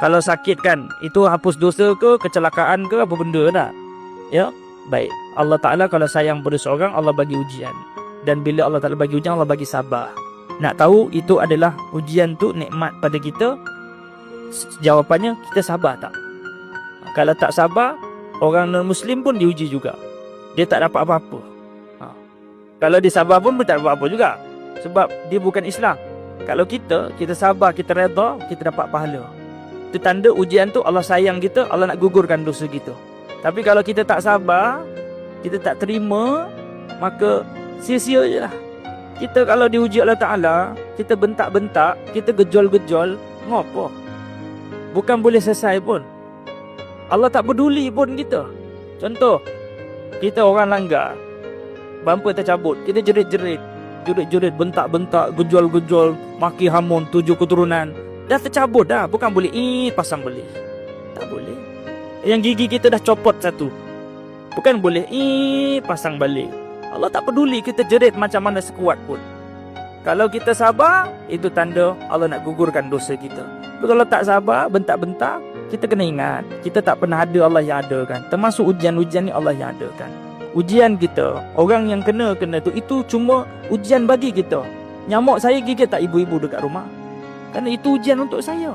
Kalau sakit kan, itu hapus dosa ke, kecelakaan ke, apa benda tak? Ya, baik. Allah Ta'ala kalau sayang pada seorang, Allah bagi ujian. Dan bila Allah Ta'ala bagi ujian, Allah bagi sabar. Nak tahu itu adalah ujian tu nikmat pada kita? Jawapannya, kita sabar tak? Kalau tak sabar, orang non-Muslim pun diuji juga. Dia tak dapat apa-apa. Kalau dia sabar pun tak dapat apa juga. Sebab dia bukan Islam. Kalau kita sabar, kita redha, kita dapat pahala. Itu tanda ujian tu Allah sayang kita, Allah nak gugurkan dosa kita. Tapi kalau kita tak sabar, kita tak terima, maka sia-sia je lah. Kita kalau diuji Allah Ta'ala, kita bentak-bentak, kita gejol-gejol, ngopo? Bukan boleh selesai pun. Allah tak peduli pun kita. Contoh, kita orang langgar, bumper tercabut, kita jerit-jerit, bentak-bentak, gejol-gejol, maki hamun, 7 keturunan. Dah tercabut dah, bukan boleh pasang balik. Tak boleh. Yang gigi kita dah copot satu, bukan boleh pasang balik. Allah tak peduli kita jerit macam mana sekuat pun. Kalau kita sabar, itu tanda Allah nak gugurkan dosa kita. Tapi kalau tak sabar, bentak-bentak, kita kena ingat, kita tak pernah ada, Allah yang ada kan. Termasuk ujian-ujian ni Allah yang ada kan. Ujian kita, orang yang kena tu, itu cuma ujian bagi kita. Nyamuk saya gigit tak ibu-ibu dekat rumah? Kerana itu ujian untuk saya.